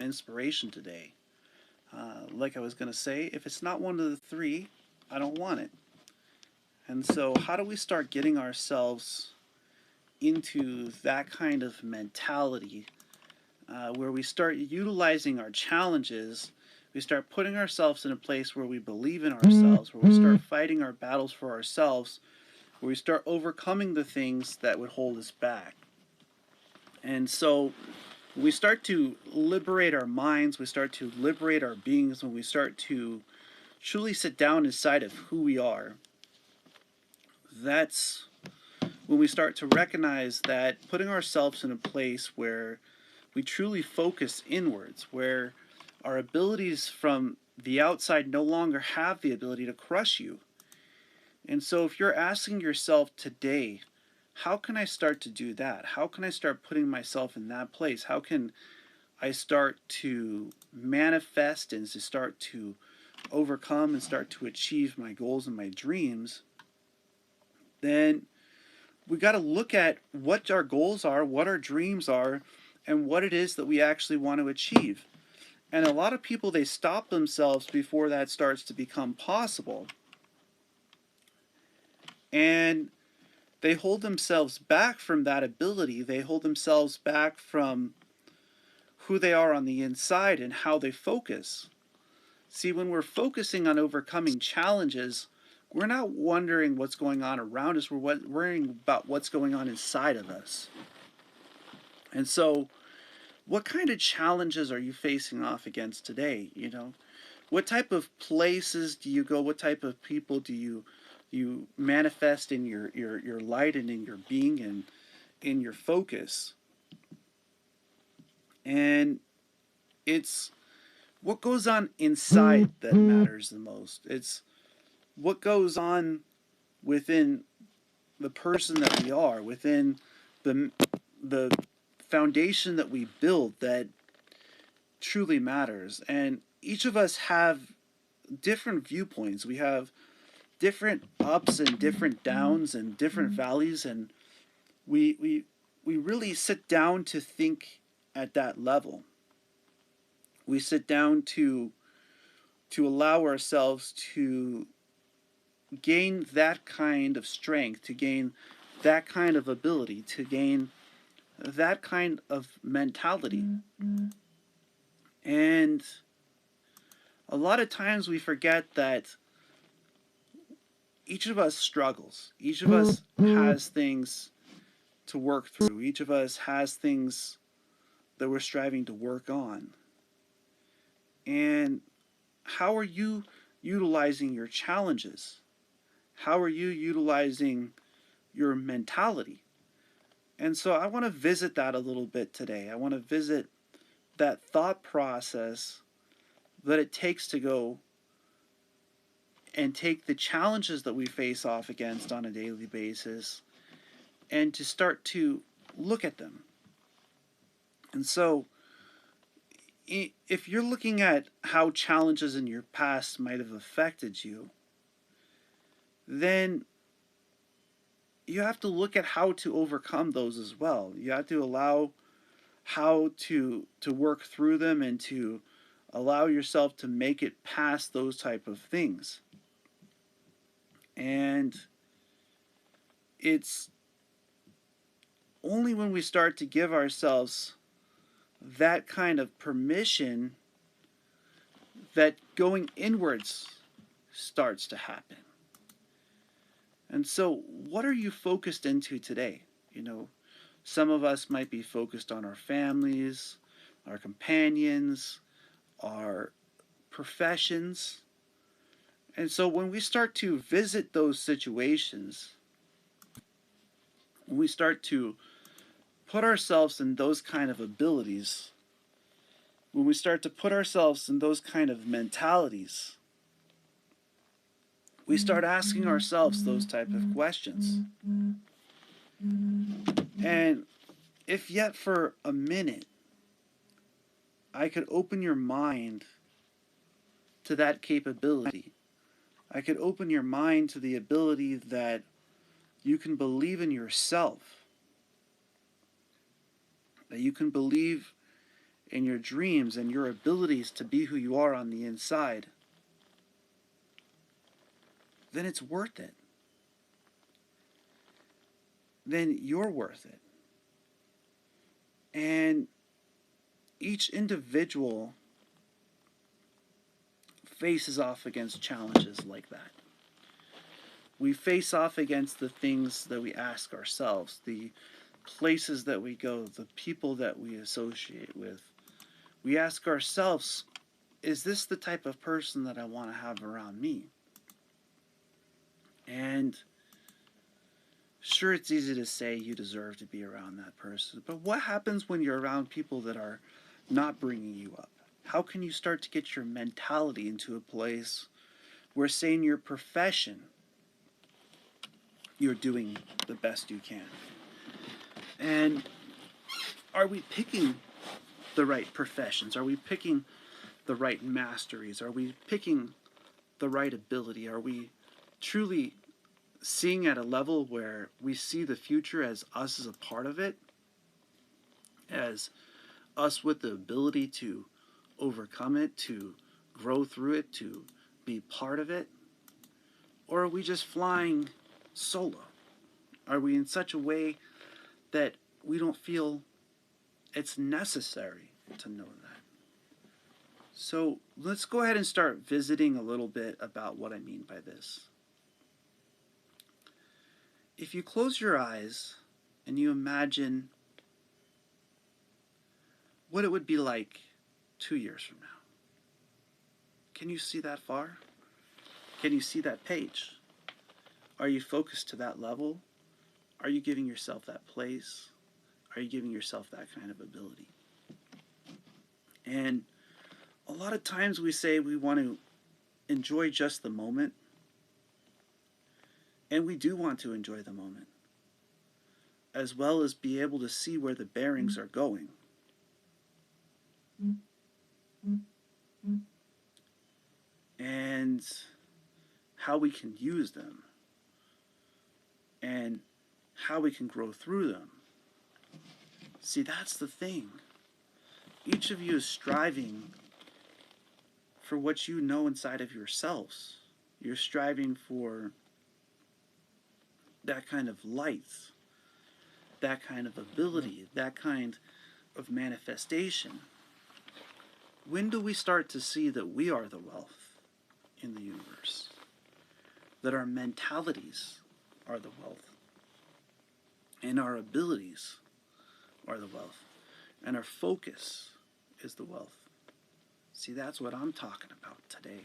inspiration today. Like I was going to say, if it's not one of the three, I don't want it. And so, how do we start getting ourselves into that kind of mentality where we start utilizing our challenges? We start putting ourselves in a place where we believe in ourselves, where we start fighting our battles for ourselves, where we start overcoming the things that would hold us back. And so we start to liberate our minds, we start to liberate our beings, when we start to truly sit down inside of who we are. That's when we start to recognize that putting ourselves in a place where we truly focus inwards, where our abilities from the outside no longer have the ability to crush you. And so if you're asking yourself today, how can I start to do that? How can I start putting myself in that place? How can I start to manifest and to start to overcome and start to achieve my goals and my dreams? Then we got to look at what our goals are, what our dreams are, and what it is that we actually want to achieve. And a lot of people, they stop themselves before that starts to become possible. And they hold themselves back from that ability. They hold themselves back from who they are on the inside and how they focus. See, when we're focusing on overcoming challenges, we're not wondering what's going on around us. We're worrying about what's going on inside of us. And so, what kind of challenges are you facing off against today? What type of places do you go? What type of people do you manifest in your light and in your being and in your focus? And it's what goes on inside that matters the most. It's what goes on within the person that we are, within the foundation that we build, that truly matters. And each of us have different viewpoints. We have different ups and different downs and different valleys, and we really sit down to think at that level. We sit down to allow ourselves to gain that kind of strength, to gain that kind of ability, to gain that kind of mentality. And a lot of times we forget that each of us struggles. Each of us has things to work through. Each of us has things that we're striving to work on. And how are you utilizing your challenges? How are you utilizing your mentality? And so I want to visit that a little bit today. I want to visit that thought process that it takes to go and take the challenges that we face off against on a daily basis and to start to look at them. And so if you're looking at how challenges in your past might have affected you, then you have to look at how to overcome those as well. You have to allow how to work through them and to allow yourself to make it past those type of things. And it's only when we start to give ourselves that kind of permission that going inwards starts to happen. And so, what are you focused into today? Some of us might be focused on our families, our companions, our professions. And so when we start to visit those situations, when we start to put ourselves in those kind of abilities, when we start to put ourselves in those kind of mentalities, we start asking ourselves those type of questions. And if yet for a minute I could open your mind to that capability, I could open your mind to the ability that you can believe in yourself, that you can believe and your dreams and your abilities to be who you are on the inside, then it's worth it. Then you're worth it. And each individual faces off against challenges like that. We face off against the things that we ask ourselves, the places that we go, the people that we associate with. We ask ourselves, is this the type of person that I want to have around me? And sure, it's easy to say you deserve to be around that person, but what happens when you're around people that are not bringing you up? How can you start to get your mentality into a place where, say, in your profession, you're doing the best you can? And are we picking the right professions? Are we picking the right masteries? Are we picking the right ability? Are we truly seeing at a level where we see the future as us as a part of it, as us with the ability to overcome it, to grow through it, to be part of it? Or are we just flying solo? Are we in such a way that we don't feel it's necessary to know that? So let's go ahead and start visiting a little bit about what I mean by this. If you close your eyes and you imagine what it would be like 2 years from now, can you see that far? Can you see that page? Are you focused to that level? Are you giving yourself that place? Are you giving yourself that kind of ability? And a lot of times we say we want to enjoy just the moment, and we do want to enjoy the moment, as well as be able to see where the bearings are going. And how we can use them, and how we can grow through them. See, that's the thing. Each of you is striving for what you know inside of yourselves. You're striving for that kind of light, that kind of ability, that kind of manifestation. When do we start to see that we are the wealth in the universe? That our mentalities are the wealth, and our abilities are the wealth, and our focus is the wealth. See, that's what I'm talking about today.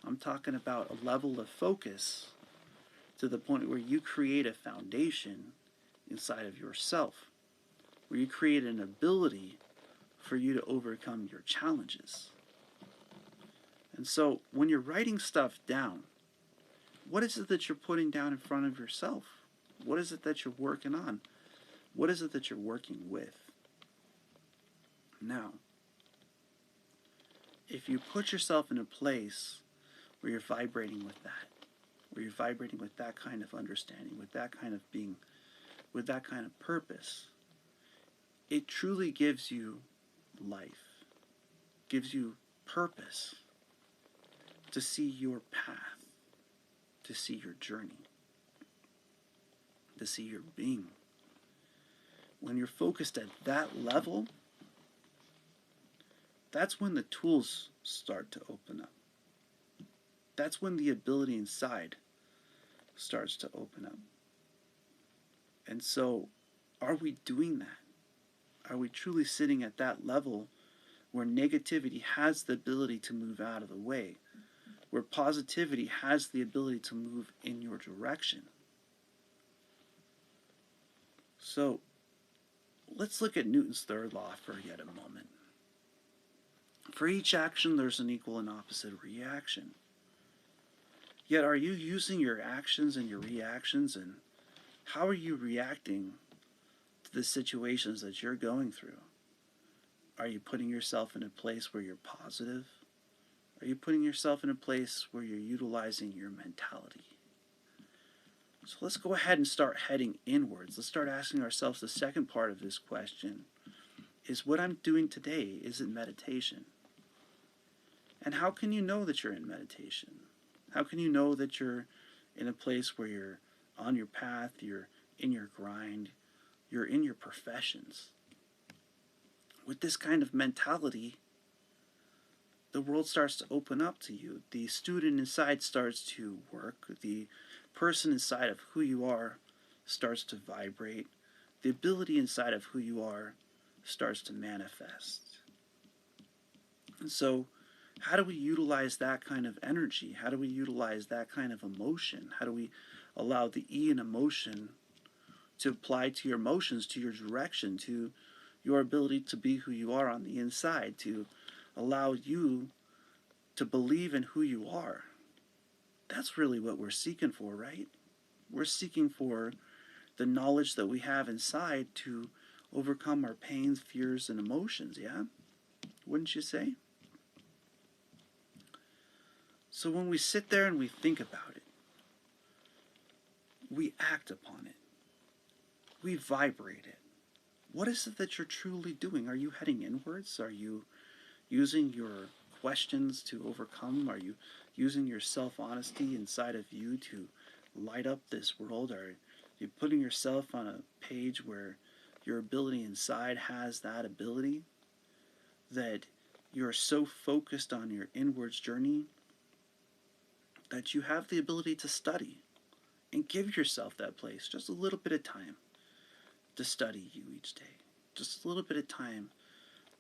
I'm talking about a level of focus to the point where you create a foundation inside of yourself, where you create an ability for you to overcome your challenges. And so when you're writing stuff down, what is it that you're putting down in front of yourself? What is it that you're working on? What is it that you're working with? Now, if you put yourself in a place where you're vibrating with that, where you're vibrating with that kind of understanding, with that kind of being, with that kind of purpose, it truly gives you life, gives you purpose to see your path, to see your journey, to see your being. When you're focused at that level, that's when the tools start to open up. That's when the ability inside starts to open up. And so, are we doing that? Are we truly sitting at that level where negativity has the ability to move out of the way, where positivity has the ability to move in your direction? So, let's look at Newton's third law for yet a moment. For each action, there's an equal and opposite reaction. Yet, are you using your actions and your reactions, and how are you reacting to the situations that you're going through? Are you putting yourself in a place where you're positive? Are you putting yourself in a place where you're utilizing your mentality? So let's go ahead and start heading inwards. Let's start asking ourselves the second part of this question. Is what I'm doing today, is it meditation? And how can you know that you're in meditation? How can you know that you're in a place where you're on your path, you're in your grind, you're in your professions? With this kind of mentality, the world starts to open up to you. The student inside starts to work. The person inside of who you are starts to vibrate. The ability inside of who you are starts to manifest. And so, how do we utilize that kind of energy? How do we utilize that kind of emotion? How do we allow the E in emotion to apply to your emotions, to your direction, to your ability to be who you are on the inside, to allow you to believe in who you are? That's really what we're seeking for, right? We're seeking for the knowledge that we have inside to overcome our pains, fears, and emotions, yeah? Wouldn't you say? So when we sit there and we think about it, we act upon it, we vibrate it. What is it that you're truly doing? Are you heading inwards? Are you using your questions to overcome? Are you using your self-honesty inside of you to light up this world? Are you putting yourself on a page where your ability inside has that ability, that you're so focused on your inwards journey that you have the ability to study and give yourself that place, just a little bit of time to study you each day, just a little bit of time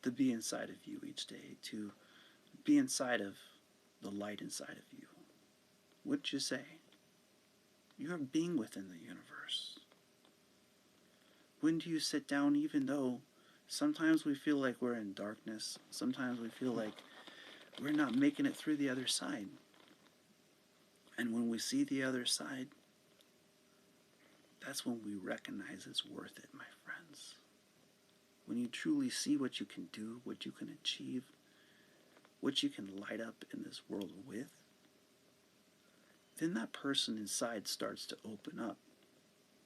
to be inside of you each day, to be inside of the light inside of you? Wouldn't you say? You're a being within the universe. When do you sit down, even though sometimes we feel like we're in darkness, sometimes we feel like we're not making it through the other side? And when we see the other side, that's when we recognize it's worth it, my friends. When you truly see what you can do, what you can achieve, what you can light up in this world with, then that person inside starts to open up.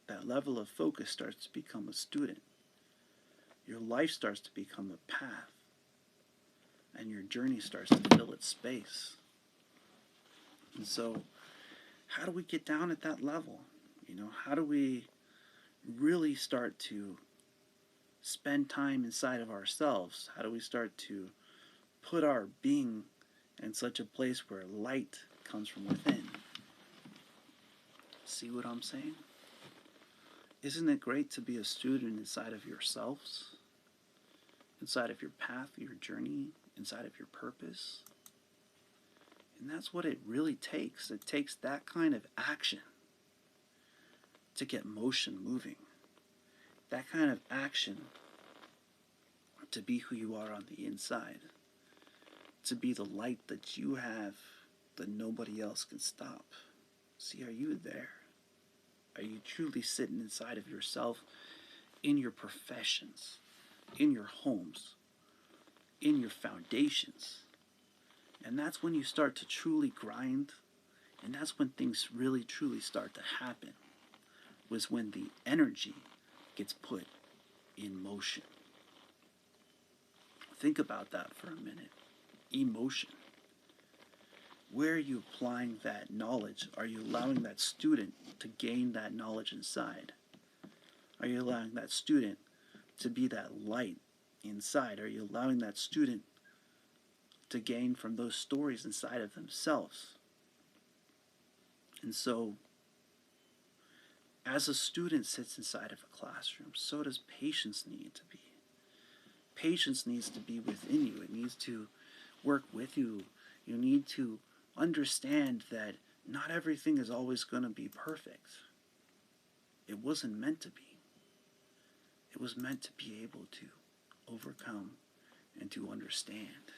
That level of focus starts to become a student. Your life starts to become a path. And your journey starts to fill its space. And so, how do we get down at that level? How do we really start to spend time inside of ourselves? How do we start to put our being in such a place where light comes from within? See what I'm saying? Isn't it great to be a student inside of yourselves, inside of your path, your journey, inside of your purpose? And that's what it really takes. It takes that kind of action to get motion moving. That kind of action to be who you are on the inside. To be the light that you have that nobody else can stop. See, are you there? Are you truly sitting inside of yourself, in your professions, in your homes, in your foundations? And that's when you start to truly grind, and that's when things really truly start to happen, was when the energy gets put in motion. Think about that for a minute. Emotion. Where are you applying that knowledge? Are you allowing that student to gain that knowledge inside? Are you allowing that student to be that light inside? Are you allowing that student to gain from those stories inside of themselves? And so, as a student sits inside of a classroom, so does patience need to be. Patience needs to be within you. It needs to work with you. You need to understand that not everything is always going to be perfect. It wasn't meant to be. It was meant to be able to overcome and to understand.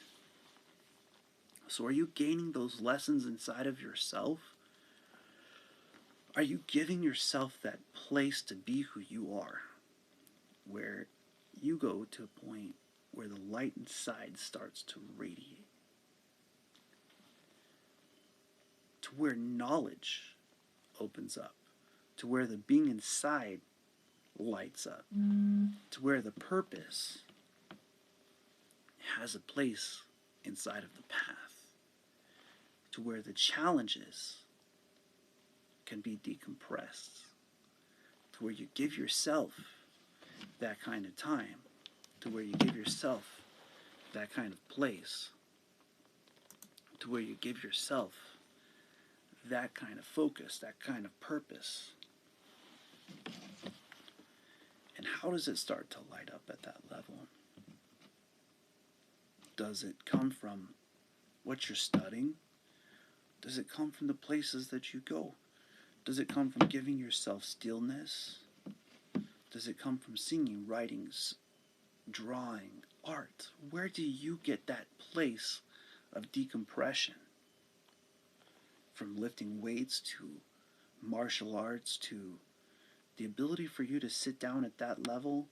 So are you gaining those lessons inside of yourself? Are you giving yourself that place to be who you are, where you go to a point where the light inside starts to radiate, to where knowledge opens up, to where the being inside lights up, to where the purpose has a place inside of the path to where the challenges can be decompressed, to where you give yourself that kind of time, to where you give yourself that kind of place, to where you give yourself that kind of focus, that kind of purpose. And how does it start to light up at that level? Does it come from what you're studying? Does it come from the places that you go? Does it come from giving yourself stillness? Does it come from singing, writing, drawing, art? Where do you get that place of decompression? From lifting weights to martial arts to the ability for you to sit down at that level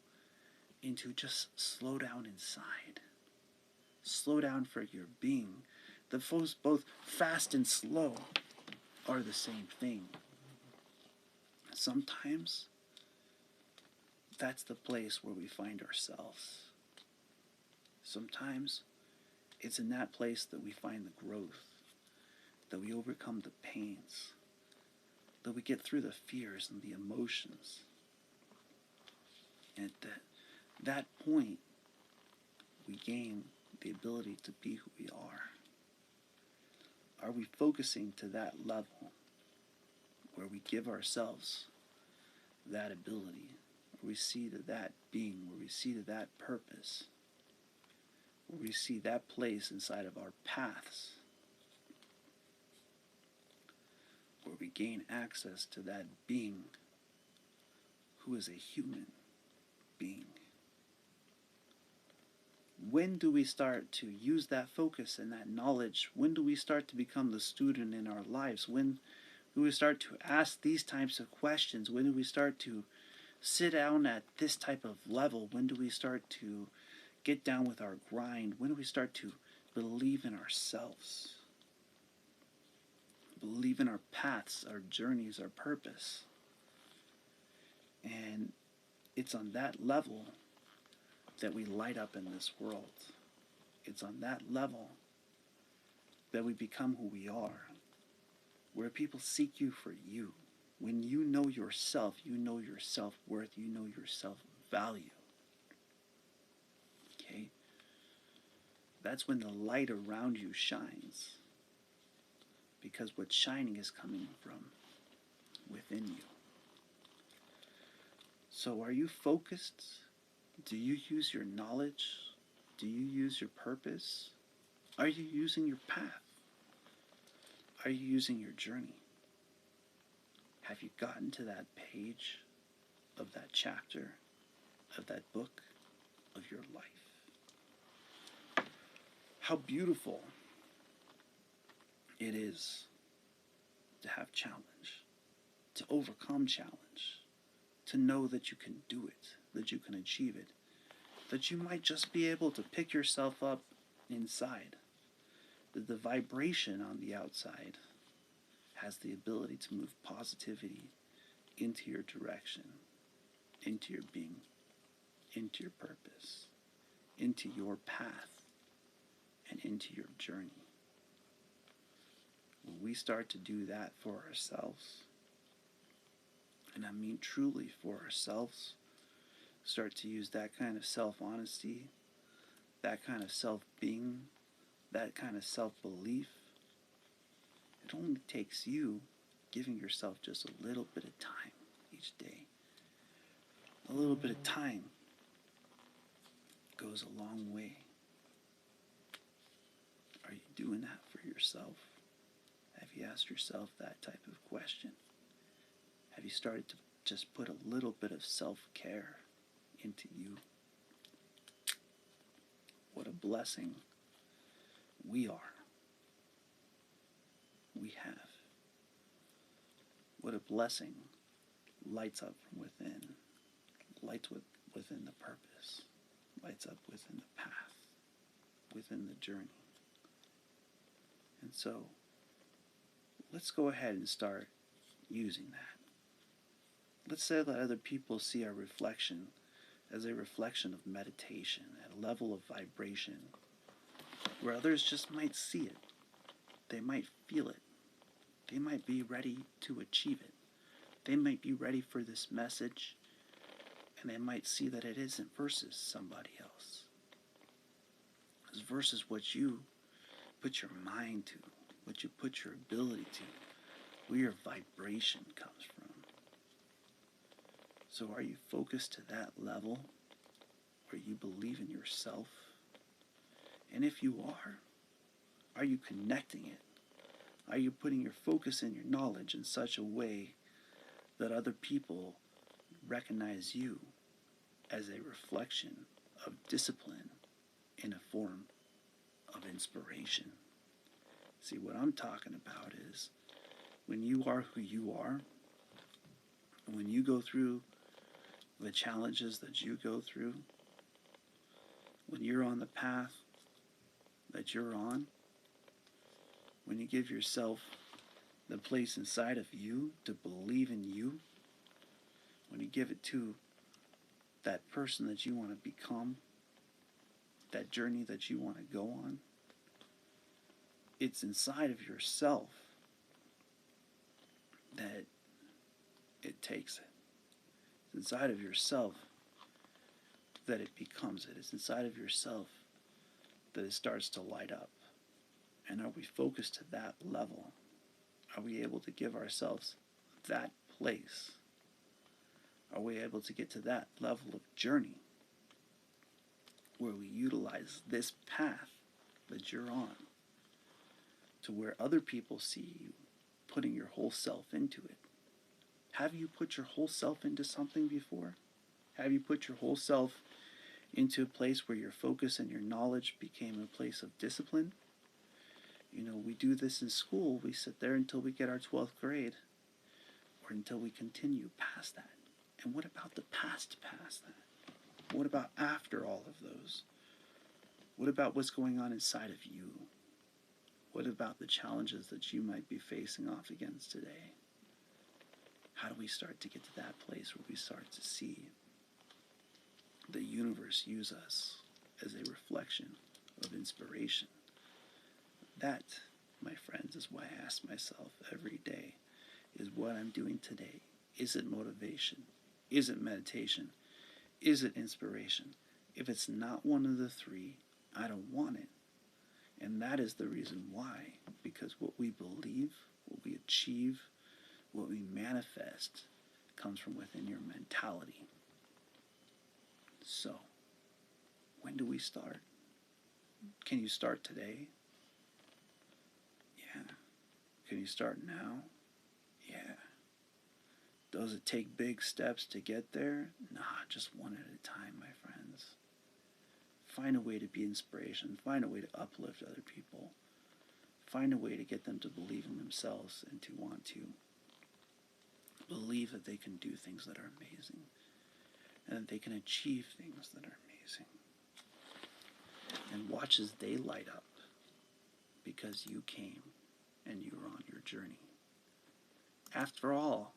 and to just slow down inside. Slow down for your being. The both fast and slow are the same thing. Sometimes that's the place where we find ourselves. Sometimes it's in that place that we find the growth, that we overcome the pains, that we get through the fears and the emotions. And at that point, we gain the ability to be who we are. Are we focusing to that level where we give ourselves that ability, where we see to that being, where we see to that purpose, where we see that place inside of our paths, where we gain access to that being who is a human being? When do we start to use that focus and that knowledge? When do we start to become the student in our lives? When do we start to ask these types of questions? When do we start to sit down at this type of level? When do we start to get down with our grind? When do we start to believe in ourselves? Believe in our paths, our journeys, our purpose. And it's on that level that we light up in this world. It's on that level that we become who we are, where people seek you for you. When you know yourself, you know your self-worth, you know your self-value. Okay? That's when the light around you shines, because what's shining is coming from within you. So are you focused? Do you use your knowledge? Do you use your purpose? Are you using your path? Are you using your journey? Have you gotten to that page of that chapter, of that book, of your life? How beautiful it is to have challenge, to overcome challenge, to know that you can do it, that you can achieve it, that you might just be able to pick yourself up inside, that the vibration on the outside has the ability to move positivity into your direction, into your being, into your purpose, into your path, and into your journey. When we start to do that for ourselves, and I mean truly for ourselves, start to use that kind of self-honesty, that kind of self-being, that kind of self-belief, it only takes you giving yourself just a little bit of time each day. A little bit of time goes a long way. Are you doing that for yourself? Have you asked yourself that type of question? Have you started to just put a little bit of self-care into you? What a blessing we are. We have. What a blessing lights up from within, lights within the purpose, lights up within the path, within the journey. And so, let's go ahead and start using that. Let's say that other people see our reflection as a reflection of meditation, at a level of vibration where others just might see it. They might feel it. They might be ready to achieve it. They might be ready for this message, and they might see that it isn't versus somebody else. It's versus what you put your mind to, what you put your ability to, where your vibration comes from. So are you focused to that level where you believe in yourself? And if you are you connecting it? Are you putting your focus and your knowledge in such a way that other people recognize you as a reflection of discipline in a form of inspiration? See, what I'm talking about is when you are who you are, when you go through the challenges that you go through, when you're on the path that you're on, when you give yourself the place inside of you to believe in you, when you give it to that person that you want to become, that journey that you want to go on, it's inside of yourself that it takes it. It's inside of yourself that it becomes it. It's inside of yourself that it starts to light up. And are we focused to that level? Are we able to give ourselves that place? Are we able to get to that level of journey where we utilize this path that you're on to where other people see you putting your whole self into it? Have you put your whole self into something before? Have you put your whole self into a place where your focus and your knowledge became a place of discipline? You know, we do this in school. We sit there until we get our 12th grade or until we continue past that. And what about the past that? What about after all of those? What about what's going on inside of you? What about the challenges that you might be facing off against today? How do we start to get to that place where we start to see the universe use us as a reflection of inspiration? That, my friends, is why I ask myself every day, is what I'm doing today. Is it motivation? Is it meditation? Is it inspiration? If it's not one of the three, I don't want it. And that is the reason why. Because what we believe, what we achieve, what we manifest comes from within your mentality. So, when do we start? Can you start today? Yeah. Can you start now? Yeah. Does it take big steps to get there? Nah, just one at a time, my friends. Find a way to be inspiration. Find a way to uplift other people. Find a way to get them to believe in themselves and to want to believe that they can do things that are amazing and that they can achieve things that are amazing. And watch as they light up because you came and you were on your journey. After all,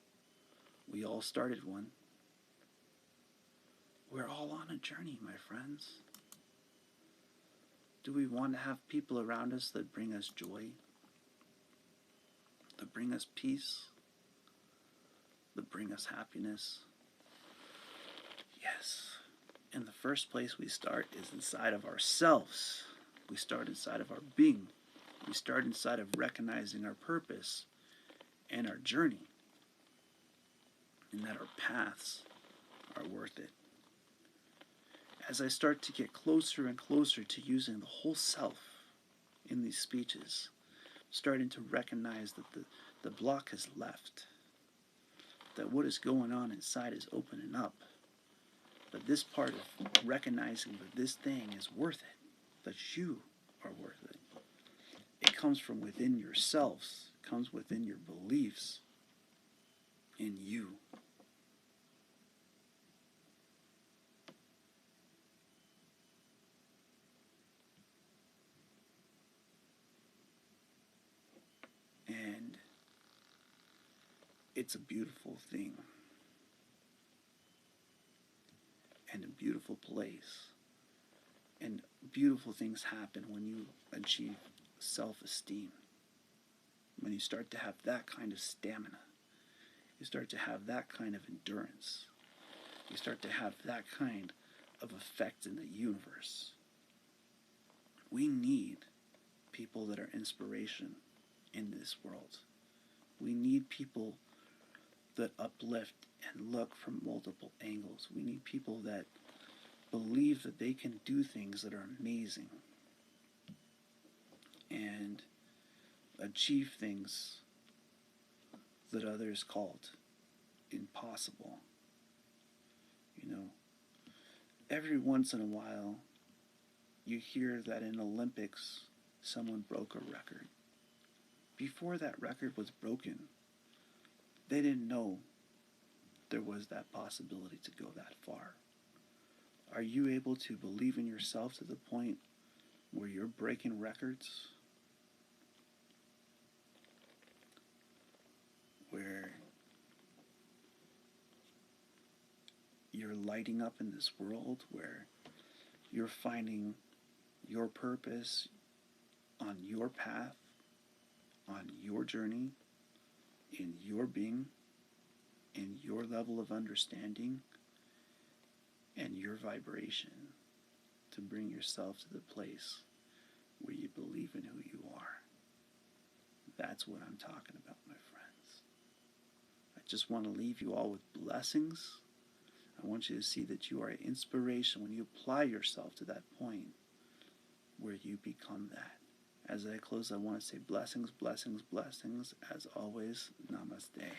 we all started one. We're all on a journey, my friends. Do we want to have people around us that bring us joy, that bring us peace, that bring us happiness? Yes. In the first place we start is inside of ourselves. We start inside of our being. We start inside of recognizing our purpose and our journey, and that our paths are worth it. As I start to get closer and closer to using the whole self in these speeches, starting to recognize that the block has left, that what is going on inside is opening up, but this part of recognizing that this thing is worth it, that you are worth it. It comes from within yourselves, it comes within your beliefs in you. And it's a beautiful thing and a beautiful place. And beautiful things happen when you achieve self-esteem. When you start to have that kind of stamina, you start to have that kind of endurance, you start to have that kind of effect in the universe. We need people that are inspiration in this world. We need people that uplift and look from multiple angles. We need people that believe that they can do things that are amazing and achieve things that others called impossible. You know, every once in a while you hear that in Olympics someone broke a record. Before that record was broken, they didn't know there was that possibility to go that far. Are you able to believe in yourself to the point where you're breaking records? Where you're lighting up in this world, where you're finding your purpose on your path, on your journey, in your being, in your level of understanding, and your vibration to bring yourself to the place where you believe in who you are. That's what I'm talking about, my friends. I just want to leave you all with blessings. I want you to see that you are an inspiration when you apply yourself to that point where you become that. As I close, I want to say blessings, blessings, blessings. As always, namaste.